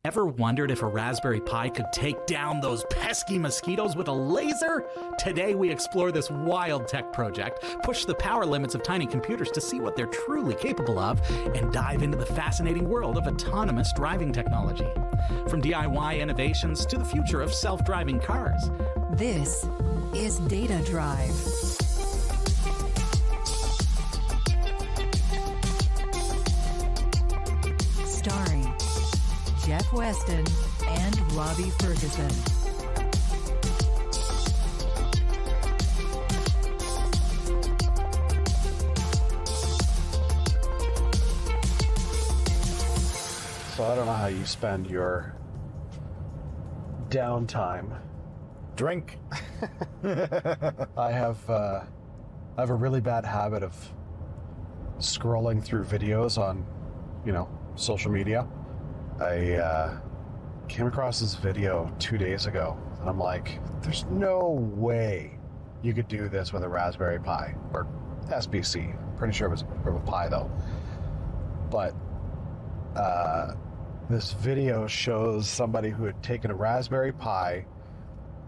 Ever wondered if a Raspberry Pi could take down those pesky mosquitoes with a laser? Today we explore this wild tech project, push the power limits of tiny computers to see what they're truly capable of, and dive into the fascinating world of autonomous driving technology. From DIY innovations to the future of self-driving cars. This is Data Drive. Starring Jeff Weston and Robbie Ferguson. So I don't know how you spend your downtime. Drink. I have a really bad habit of scrolling through videos on, social media. I came across this video 2 days ago, and I'm like, there's no way you could do this with a Raspberry Pi, or SBC. Pretty sure it was a Pi, though. But this video shows somebody who had taken a Raspberry Pi,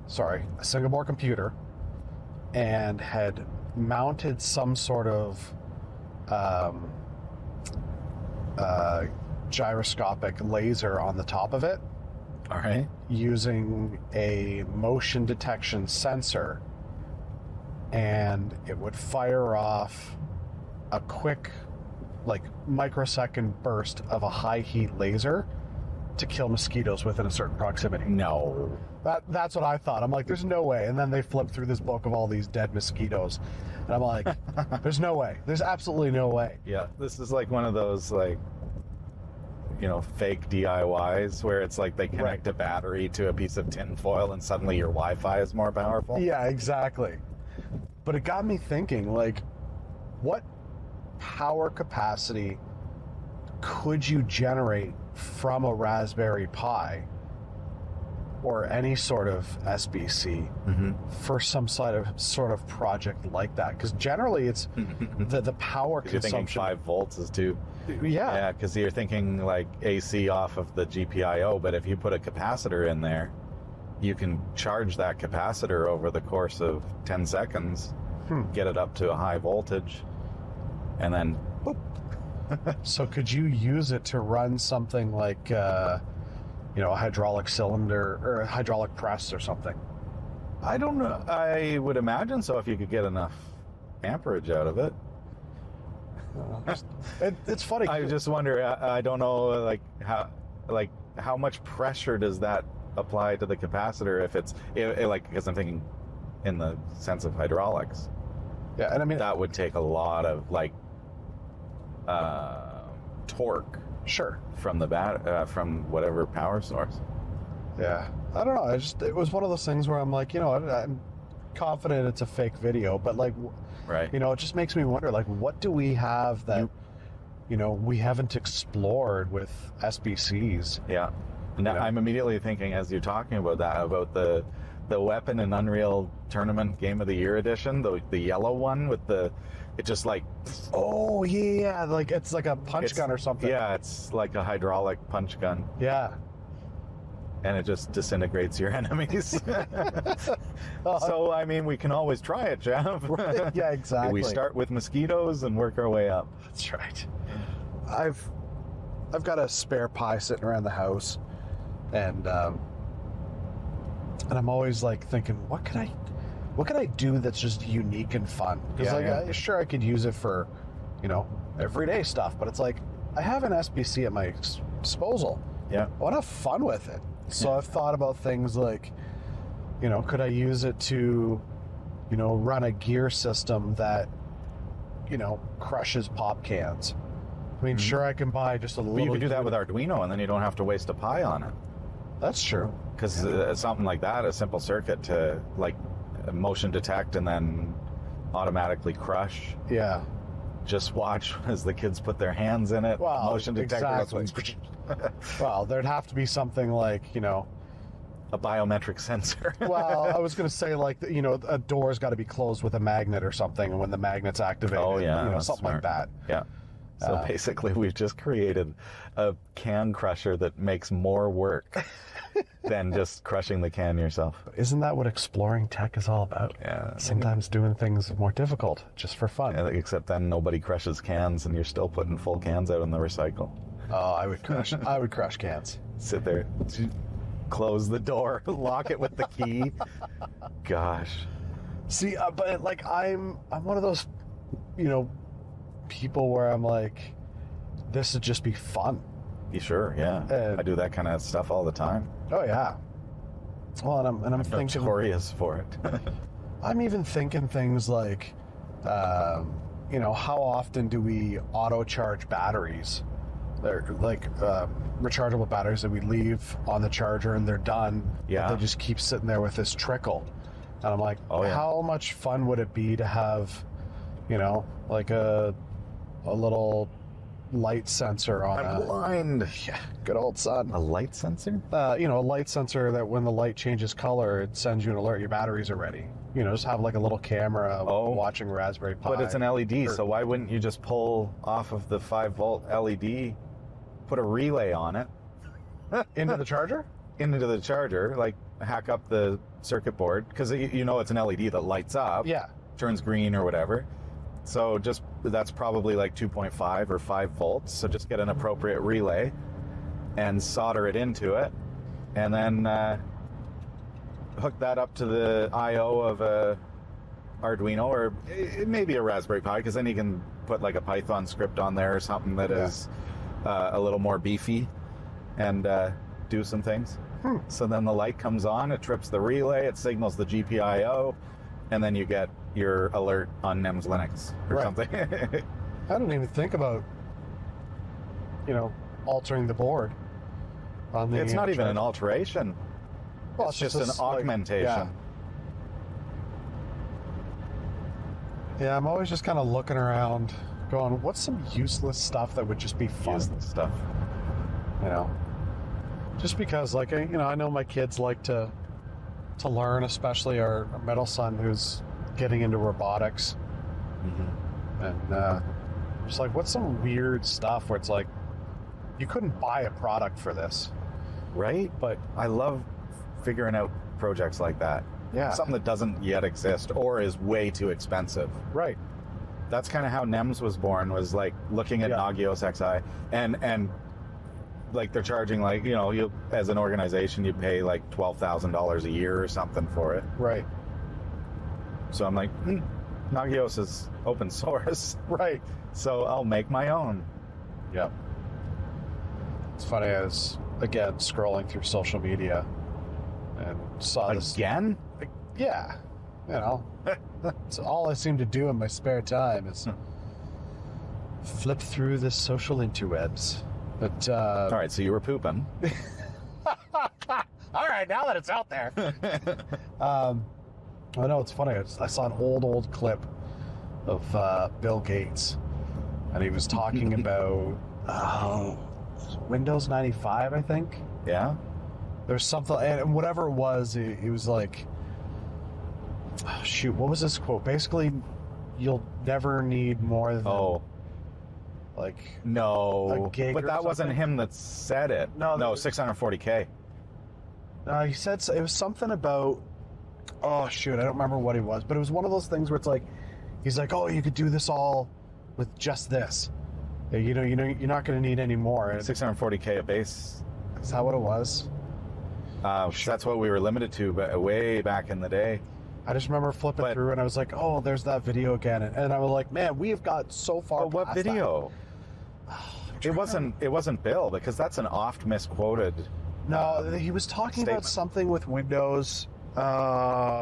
a single-board computer, and had mounted some sort of gyroscopic laser on the top of it. All right. Using a motion detection sensor, and it would fire off a quick, microsecond burst of a high heat laser to kill mosquitoes within a certain proximity. No. That's what I thought. I'm like, there's no way. And then they flip through this book of all these dead mosquitoes, and I'm like, there's no way. There's absolutely no way. Yeah, this is like one of those fake DIYs where it's like they connect a battery to a piece of tin foil and suddenly your Wi-Fi is more powerful. Yeah, exactly. But it got me thinking, what power capacity could you generate from a Raspberry Pi or any sort of SBC for some sort of project like that? Because generally it's the power consumption. You're thinking 5 volts is too. Yeah, because you're thinking AC off of the GPIO, but if you put a capacitor in there, you can charge that capacitor over the course of 10 seconds, get it up to a high voltage, and then boop. So could you use it to run something like a hydraulic cylinder or a hydraulic press or something? I don't know. I would imagine so if you could get enough amperage out of it. It's funny. I just wonder. I don't know, how much pressure does that apply to the capacitor if it's because I'm thinking in the sense of hydraulics. Yeah, and I mean that would take a lot of torque. Sure. From the from whatever power source. Yeah, I don't know. It was one of those things where I'm like, I'm confident it's a fake video, but right. It just makes me wonder, what do we have that, we haven't explored with SBCs? Yeah. Now I'm immediately thinking, as you're talking about that, about the Weapon and Unreal Tournament Game of the Year edition, the yellow one with it just oh yeah, it's like a punch gun or something. Yeah, it's like a hydraulic punch gun. Yeah. And it just disintegrates your enemies. So, I mean, we can always try it, Jeff. Right. Yeah, exactly. We start with mosquitoes and work our way up. That's right. I've got a spare Pi sitting around the house, and I'm always thinking, what can I do that's just unique and fun? Because sure, I could use it for, everyday stuff, but it's I have an SBC at my disposal. Yeah. I want to have fun with it. So I've thought about things could I use it to, run a gear system that, crushes pop cans? I mean, sure, I can buy just a little. But you can do that with Arduino, and then you don't have to waste a Pi on it. That's true. Because something like that, a simple circuit to motion detect and then automatically crush. Yeah. Just watch as the kids put their hands in it. Well, motion detector. exactly. Well, there'd have to be something a biometric sensor. Well, I was going to say a door's got to be closed with a magnet or something, and when the magnet's activated, something smart. Like that. Yeah. So basically, we've just created a can crusher that makes more work than just crushing the can yourself. Isn't that what exploring tech is all about? Yeah. Sometimes doing things more difficult, just for fun. Except then nobody crushes cans, and you're still putting full cans out in the recycle. Oh, I would crush. I would crush cans. Sit there, close the door, lock it with the key. Gosh. See, but like I'm one of those, people where I'm like, this would just be fun. You sure? Yeah. I do that kind of stuff all the time. Oh yeah. Well, and I'm thinking notorious for it. I'm even thinking things like, how often do we auto charge batteries? They're like rechargeable batteries that we leave on the charger and they're done. Yeah. But they just keep sitting there with this trickle. And I'm like, how much fun would it be to have, like a little light sensor on I'm blind. Yeah, good old son. A light sensor? A light sensor that when the light changes color, it sends you an alert. Your batteries are ready. Just have like a little camera watching Raspberry Pi. But it's an LED, so why wouldn't you just pull off of the 5-volt LED, put a relay on it, into the charger? Into the charger, like hack up the circuit board, because it's an LED that lights up, turns green or whatever. So that's probably like 2.5 or 5 volts. So just get an appropriate relay and solder it into it, and then hook that up to the I/O of a Arduino, or it may be a Raspberry Pi, because then you can put like a Python script on there or something that is a little more beefy, and do some things. So then the light comes on, it trips the relay, it signals the GPIO, and then you get your alert on NEMS Linux or something. I don't even think about, altering the board. It's not even an alteration. Well, it's just an augmentation. Yeah, I'm always just kind of looking around, going, what's some useless stuff that would just be fun? Useless stuff. Just because, like, I know my kids like to learn, especially our middle son who's getting into robotics. Mm-hmm. And just like, what's some weird stuff where it's like, you couldn't buy a product for this. Right? But I love figuring out projects like that. Yeah. Something that doesn't yet exist or is way too expensive. Right. That's kind of how NEMS was born, was like looking at Nagios XI, and like they're charging, like, you as an organization, you pay like $12,000 a year or something for it. Right. So I'm like, Nagios is open source. Right. So I'll make my own. Yep. It's funny, I was, again, scrolling through social media and saw this. Again? Yeah. It's all I seem to do in my spare time is flip through the social interwebs. But, all right, so you were pooping. All right, now that it's out there. I know, it's funny. I saw an old clip of Bill Gates, and he was talking about Windows 95, I think. Yeah. There's something, and whatever it was, he was like, what was this quote? Basically, you'll never need more than like a gig. But that wasn't him that said it. No, 640K. He said it was something about. Oh shoot, I don't remember what it was, but it was one of those things where it's like, he's like, oh, you could do this all with just this. You're not going to need any more. 640K a base. Is that what it was? That's what we were limited to, but way back in the day. I just remember flipping through, and I was like, oh, there's that video again, and I was like, man, we have got so far. What video? It wasn't Bill, because that's an oft misquoted. No, he was talking about something with Windows.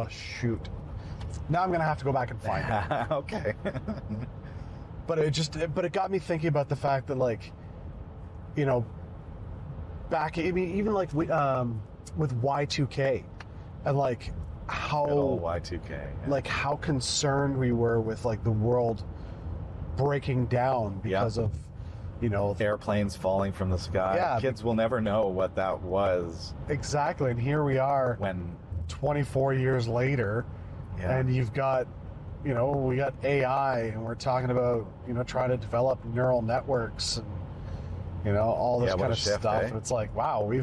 Shoot. Now I'm gonna have to go back and find it. Okay. But it got me thinking about the fact that, like, even like with Y2K, and like how Y2K, like how concerned we were with like the world breaking down because of airplanes falling from the sky. Yeah. Kids will never know what that was. Exactly. And here we are, when 24 years later, and you've got you know, we got AI and we're talking about, you know, trying to develop neural networks and, you know, all this Yeah, what kind a of shift, stuff. eh? And it's like, wow, we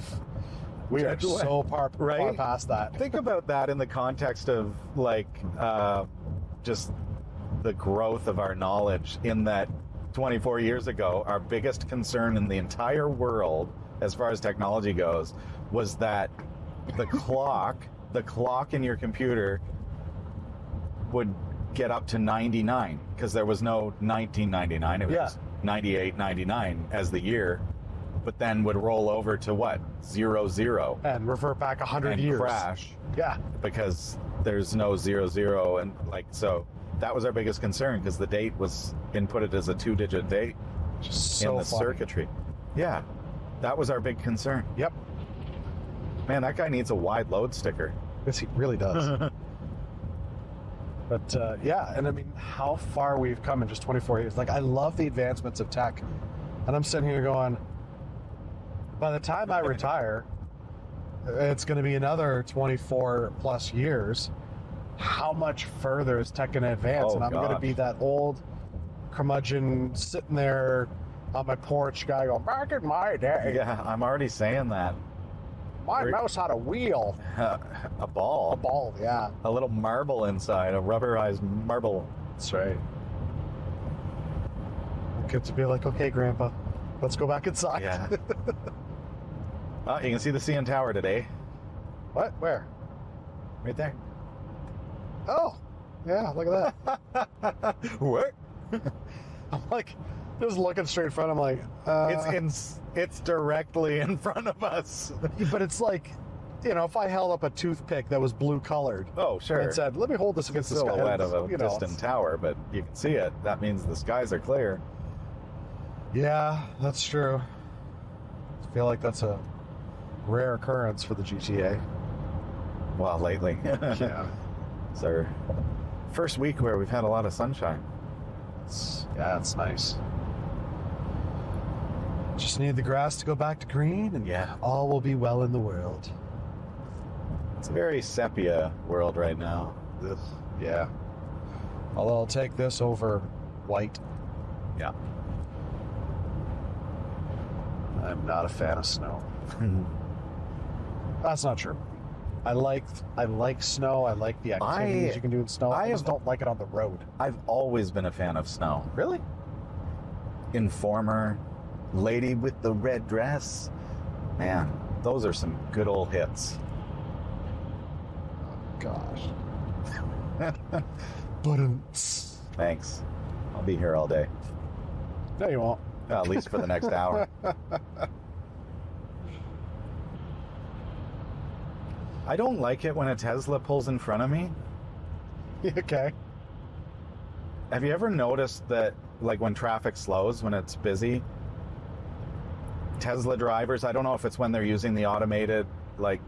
are so far past that. Think about that in the context of like just the growth of our knowledge, in that 24 years ago, our biggest concern in the entire world as far as technology goes was that the clock in your computer would get up to 99, because there was no 1999. It was 98, 99 as the year, but then would roll over to what? 00. And revert back 100 and years. crash. Yeah. Because there's no 00, and like, so that was our biggest concern, because the date was inputted as a 2-digit date Just in so the funny. circuitry. Yeah, that was our big concern. Yep. Man, that guy needs a wide load sticker. Yes, he really does. But yeah, and I mean, how far we've come in just 24 years. Like, I love the advancements of tech, and I'm sitting here going, by the time I retire, it's going to be another 24 plus years. How much further is tech going to advance? Oh, and I'm going to gosh. be that old curmudgeon sitting there on my porch guy going, back in my day, Yeah, I'm already saying that. my mouse had a wheel. A ball. A ball, yeah. A little marble inside, a rubberized marble. That's right. Kids would be like, okay, Grandpa, let's go back inside. Yeah. Oh, you can see the CN Tower today. What? Where? Right there. Oh, yeah, look at that. What? I'm like, just looking straight in front. I'm like, It's directly in front of us. but it's like, you know, if I held up a toothpick that was blue colored Oh, sure. and said, let me hold this against the sky. Silhouette of a you know, distant tower, but you can see it. That means the skies are clear. Yeah, that's true. I feel like that's a rare occurrence for the GTA. Well, lately. Yeah. It's our first week where we've had a lot of sunshine. Yeah, it's nice. Just need the grass to go back to green, and Yeah. all will be well in the world. It's a very sepia world right now. Yeah. Although I'll take this over white. Yeah. I'm not a fan of snow. That's not true. I like snow. I like the activities you can do in snow. I just don't like it on the road. I've always been a fan of snow. Really? Informer, Lady with the Red Dress. Man, those are some good old hits. Gosh. But Thanks. I'll be here all day. no, you won't. Well, at least for the next hour. I don't like it when a Tesla pulls in front of me. Okay. Have you ever noticed that, like, when traffic slows, when it's busy, Tesla drivers, I don't know if it's when they're using the automated, like,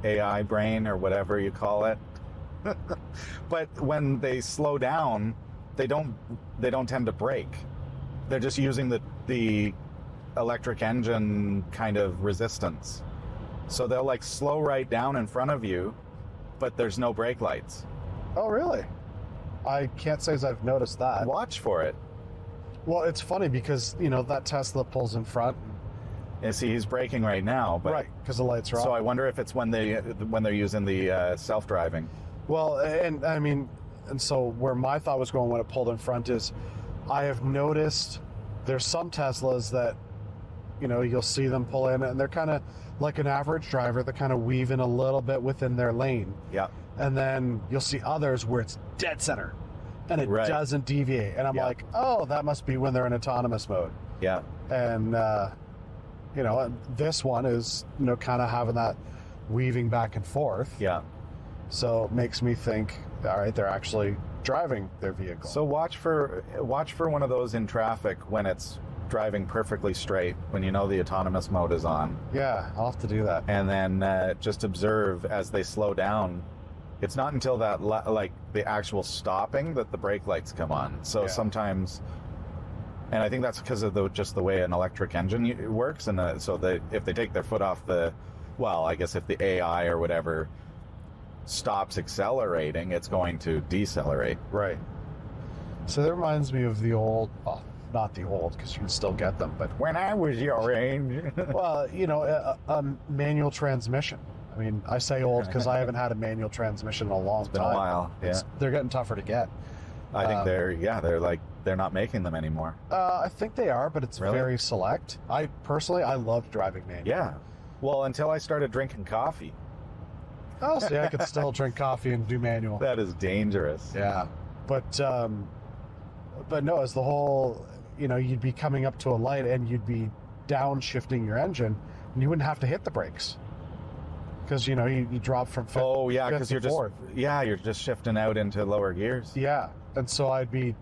AI brain or whatever you call it, but when they slow down, they don't tend to brake. They're just using the electric engine kind of resistance. So they'll, like, slow right down in front of you, but there's no brake lights. Oh, really? I can't say as I've noticed that. Watch for it. Well, it's funny because, you know, that Tesla pulls in front. And see, he's braking right now, but Right, because the lights are off. so I wonder if it's when they're using the self-driving. Well, and I mean, and so where my thought was going when it pulled in front is, I have noticed there's some Teslas that, you know, you'll see them pull in and they're kind of like an average driver. They're kind of weaving a little bit within their lane. Yeah. And then you'll see others where it's dead center and it Right. doesn't deviate. And I'm Yeah. like, oh, that must be when they're in autonomous mode. Yeah. And, you know, and this one is, you know, kind of having that weaving back and forth. Yeah. So it makes me think, all right, they're actually driving their vehicle. So watch for one of those in traffic when it's driving perfectly straight, when you know the autonomous mode is on, yeah, I'll have to do that. and then just observe as they slow down. It's not until that like the actual stopping that the brake lights come on. So Yeah. sometimes, and I think that's because of just the way an electric engine works, and so if they take their foot off I guess if the AI or whatever stops accelerating, it's going to decelerate. Right. So that reminds me of the old, well, not the old, because you can still get them, but When I was your age. well, a manual transmission. I mean, I say old because I haven't had a manual transmission in a long time. Been a while. Yeah. They're getting tougher to get. I think they're not making them anymore. I think they are, but it's Really? very select. I loved driving manual. Yeah. Well, until I started drinking coffee. Oh, see, I could still drink coffee and do manual. That is dangerous. Yeah, but no, as the whole, you'd be coming up to a light and you'd be downshifting your engine, and you wouldn't have to hit the brakes because you drop from fifth. Oh yeah, fifth because to you're just shifting out into lower gears. Yeah, and so I'd be,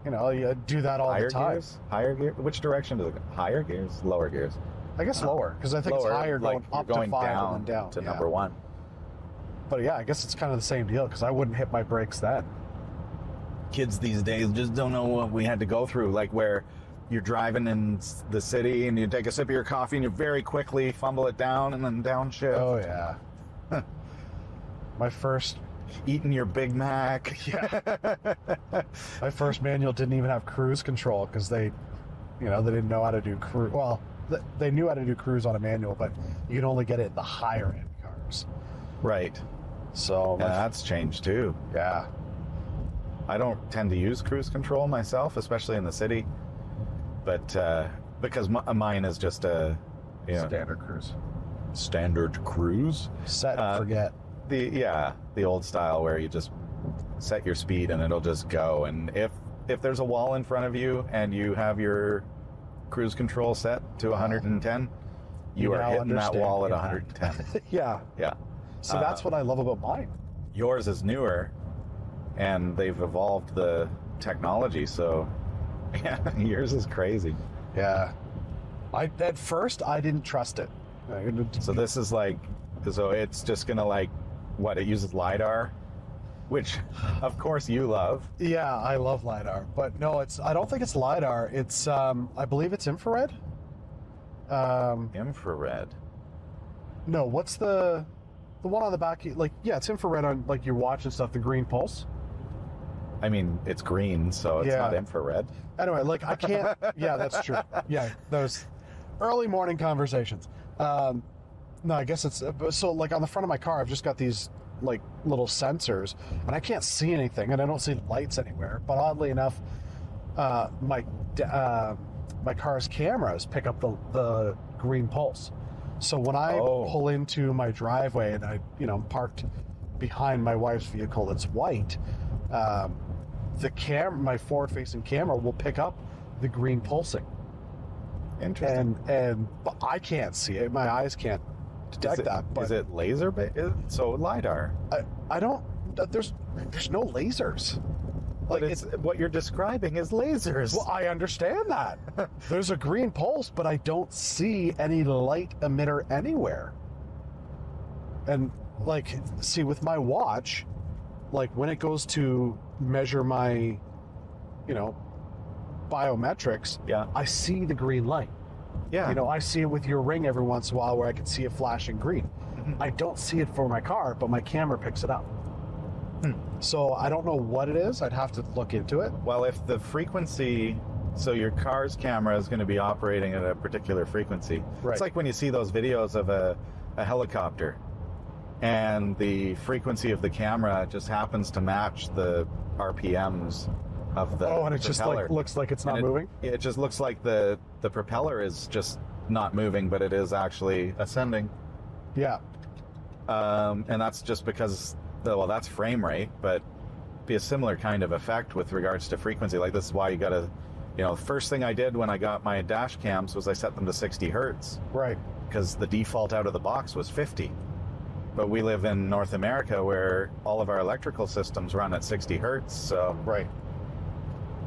I'd do that all Higher the time. gears? Higher gear? Which direction does it go? Higher gears? Lower gears? I guess lower because I think Lower, it's higher like going up you're going to 5 down and then down to yeah. number 1. But yeah, I guess it's kind of the same deal because I wouldn't hit my brakes then. Kids these days just don't know what we had to go through, like where you're driving in the city and you take a sip of your coffee and you very quickly fumble it down and then downshift. Oh yeah. My first Eating your Big Mac. My first manual didn't even have cruise control because they didn't know how to do cruise. Well, they knew how to do cruise on a manual, but you could only get it in the higher end cars. Right. So Yeah, that's changed too. yeah, I don't tend to use cruise control myself, especially in the city. But because mine is just a standard cruise, standard cruise. set and forget. The old style where you just set your speed and it'll just go. And if there's a wall in front of you and you have your cruise control set to 110, you are now hitting that understand wall at the 110. Yeah. Yeah. So that's what I love about mine. Yours is newer, and they've evolved the technology. So yeah, yours is crazy. Yeah. At first I didn't trust it. So this is so it's just gonna it uses LiDAR, which of course you love. Yeah, I love LiDAR, but no, I don't think it's LiDAR. It's I believe it's infrared. Infrared. No, what's the one on the back? It's infrared on your watch and stuff. The green pulse. I mean, it's green, so it's Yeah. not infrared. Anyway, I can't. Yeah, that's true. Yeah, those early morning conversations. No, I guess it's so on the front of my car, I've just got these little sensors, and I can't see anything, and I don't see lights anywhere. But oddly enough, my car's cameras pick up the green pulse. So when I pull into my driveway and I'm parked behind my wife's vehicle that's white, my forward-facing camera will pick up the green pulsing. Interesting. But I can't see it. My eyes can't detect that. But is it laser based? So LiDAR. I don't. There's no lasers. But it's what you're describing is lasers. Well, I understand that. There's a green pulse, but I don't see any light emitter anywhere. And see, with my watch, when it goes to measure my, biometrics, Yeah. I see the green light. Yeah. I see it with your ring every once in a while where I can see it flashing green. Mm-hmm. I don't see it for my car, but my camera picks it up. So I don't know what it is. I'd have to look into it. Well, if the frequency, so your car's camera is going to be operating at a particular frequency. Right. It's like when you see those videos of a helicopter, and the frequency of the camera just happens to match the RPMs of the and it just propeller. looks like it's not And moving. It just looks like the propeller is just not moving, but it is actually ascending. Yeah. And that's just because, that's frame rate, but be a similar kind of effect with regards to frequency. This is why you gotta, first thing I did when I got my dash cams was I set them to 60 hertz. Right. Because the default out of the box was 50. But we live in North America where all of our electrical systems run at 60 hertz, so Right.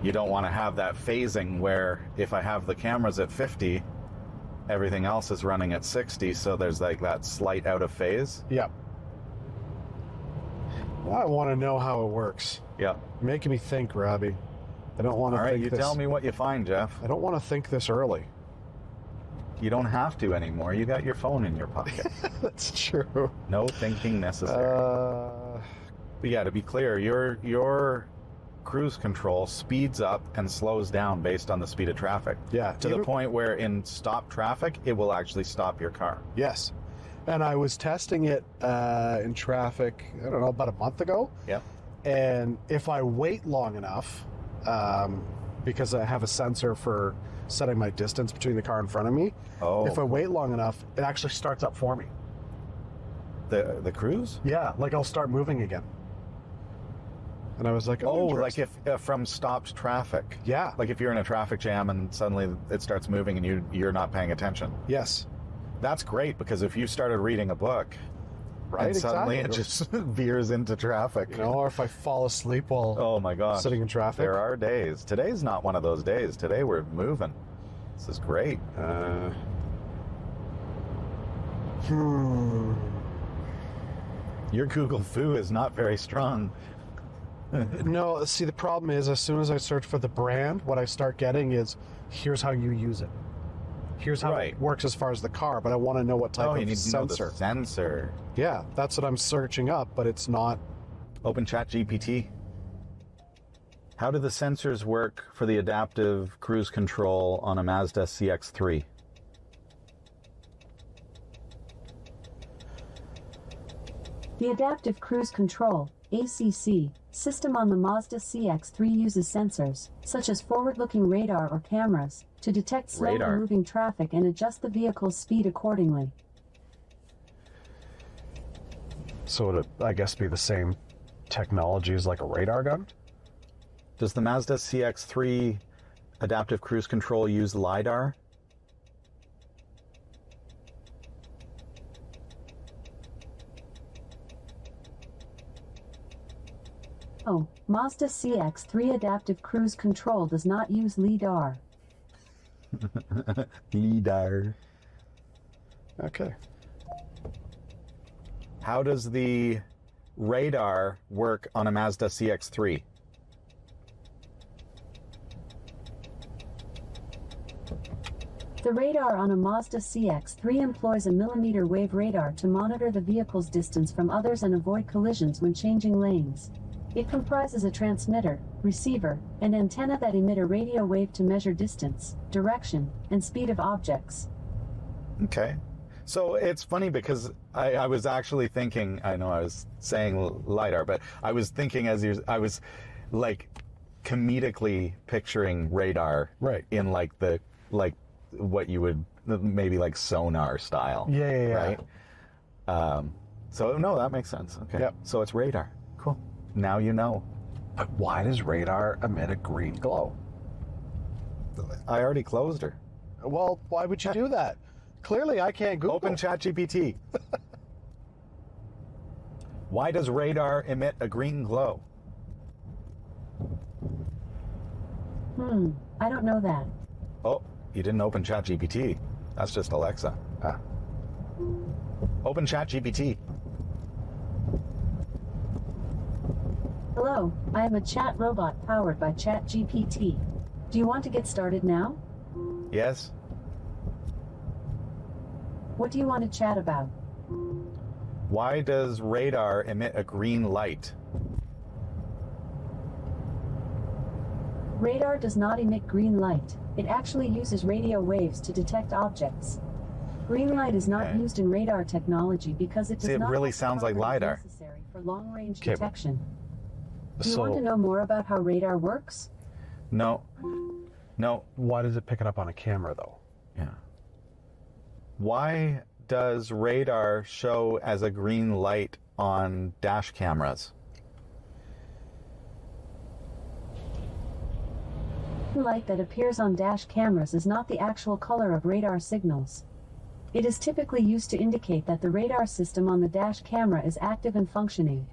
you don't want to have that phasing where if I have the cameras at 50, everything else is running at 60, so there's that slight out of phase. Yeah. Well, I want to know how it works. Yeah. You're making me think, Robbie. I don't want to All right, think you this. tell me what you find, Jeff. I don't want to think this early. You don't have to anymore. You got your phone in your pocket. That's true. No thinking necessary. But yeah, to be clear, your cruise control speeds up and slows down based on the speed of traffic. Yeah. To the point where in stop traffic, it will actually stop your car. Yes. And I was testing it in traffic, I don't know, about a month ago. Yep. And if I wait long enough, because I have a sensor for setting my distance between the car in front of me, if I wait long enough, it actually starts up for me. The cruise? Yeah, like I'll start moving again. And I was like, like if from stopped traffic. Yeah. Like if you're in a traffic jam and suddenly it starts moving and you're not paying attention. Yes. That's great, because if you started reading a book, Right, and suddenly exactly. it just veers into traffic. You know, or if I fall asleep while Oh my gosh. sitting in traffic. There are days. Today's not one of those days. Today we're moving. This is great. Your Google Foo is not very strong. No, see, the problem is as soon as I search for the brand, what I start getting is, here's how you use it. Here's how it works as far as the car, but I want to know what type you of need to know sensor. the sensor. Yeah, that's what I'm searching up, but it's not. Open ChatGPT. How do the sensors work for the adaptive cruise control on a Mazda CX-3? The Adaptive Cruise Control (ACC) system on the Mazda CX-3 uses sensors, such as forward-looking radar or cameras, to detect slowly moving traffic and adjust the vehicle's speed accordingly. So it'd, I guess, be the same technology as like a radar gun? Does the Mazda CX-3 adaptive cruise control use LiDAR? Oh, Mazda CX-3 Adaptive Cruise Control does not use LiDAR. LiDAR. Okay. How does the radar work on a Mazda CX-3? The radar on a Mazda CX-3 employs a millimeter wave radar to monitor the vehicle's distance from others and avoid collisions when changing lanes. It comprises a transmitter, receiver, and antenna that emit a radio wave to measure distance, direction, and speed of objects. Okay. So it's funny because I was actually thinking, I know I was saying LiDAR, but I was thinking I was like comedically picturing radar in like what you would maybe like sonar style. Yeah. Right? So no, that makes sense. Okay. Yep. So it's radar. Cool. Now you know. But why does radar emit a green glow? I already closed her. Well, why would you do that? Clearly, I can't Google. Open ChatGPT. Why does radar emit a green glow? I don't know that. Oh, you didn't open ChatGPT. That's just Alexa. Open ChatGPT. Hello, I am a chat robot powered by ChatGPT. Do you want to get started now? Yes. What do you want to chat about? Why does radar emit a green light? Radar does not emit green light. It actually uses radio waves to detect objects. Green light is not used in radar technology because it does not really have the sounds like power LiDAR. necessary for long-range Okay, detection. Do you want to know more about how radar works? No. Why does it pick it up on a camera, though? Yeah. Why does radar show as a green light on dash cameras? The light that appears on dash cameras is not the actual color of radar signals. It is typically used to indicate that the radar system on the dash camera is active and functioning.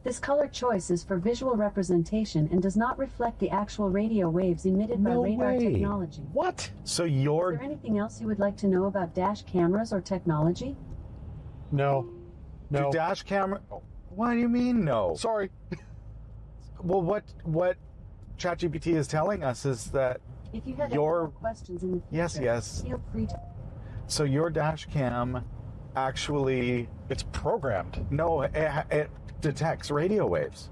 This color choice is for visual representation and does not reflect the actual radio waves emitted by radar technology. What? So Is there anything else you would like to know about dash cameras or technology? No. Do dash camera... What do you mean no? Sorry. Well, what ChatGPT is telling us is that If you have any Your- more questions in the future, Yes. feel free to... So your dash cam actually... It's programmed. No, it detects radio waves.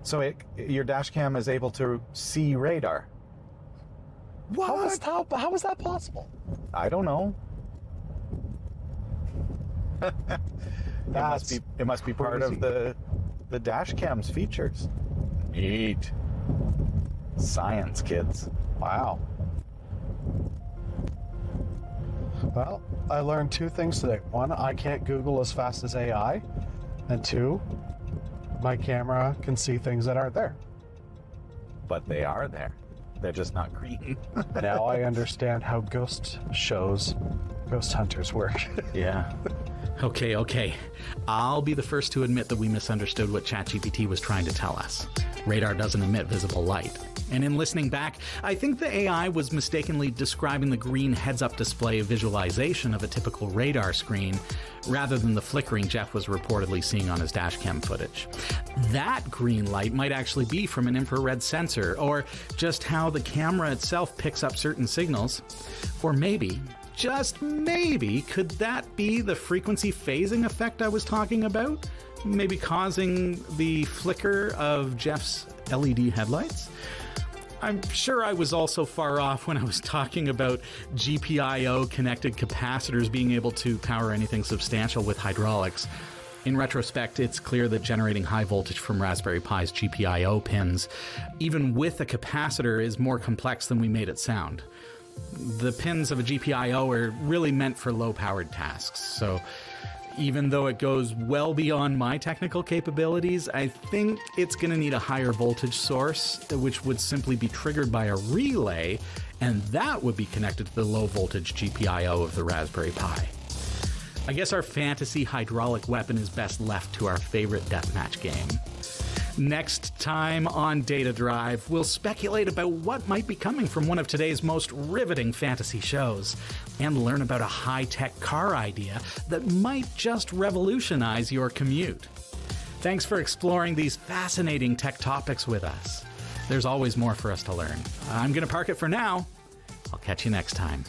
So your dash cam is able to see radar. What? How is that possible? I don't know. It must be part of the dash cam's features. Neat. Science, kids. Wow. Well, I learned 2 things today. 1, I can't Google as fast as AI. And 2, my camera can see things that aren't there. But they are there. They're just not green. Now I understand how ghost hunters work. Yeah. Okay. I'll be the first to admit that we misunderstood what ChatGPT was trying to tell us. Radar doesn't emit visible light. And in listening back, I think the AI was mistakenly describing the green heads-up display visualization of a typical radar screen, rather than the flickering Jeff was reportedly seeing on his dashcam footage. That green light might actually be from an infrared sensor, or just how the camera itself picks up certain signals. Or maybe, just maybe, could that be the frequency phasing effect I was talking about? Maybe causing the flicker of Jeff's LED headlights? I'm sure I was also far off when I was talking about GPIO connected capacitors being able to power anything substantial with hydraulics. In retrospect, it's clear that generating high voltage from Raspberry Pi's GPIO pins, even with a capacitor, is more complex than we made it sound. The pins of a GPIO are really meant for low-powered tasks, so even though it goes well beyond my technical capabilities, I think it's going to need a higher voltage source, which would simply be triggered by a relay, and that would be connected to the low voltage GPIO of the Raspberry Pi. I guess our fantasy hydraulic weapon is best left to our favorite deathmatch game. Next time on Data Drive, we'll speculate about what might be coming from one of today's most riveting fantasy shows, and learn about a high-tech car idea that might just revolutionize your commute. Thanks for exploring these fascinating tech topics with us. There's always more for us to learn. I'm going to park it for now. I'll catch you next time.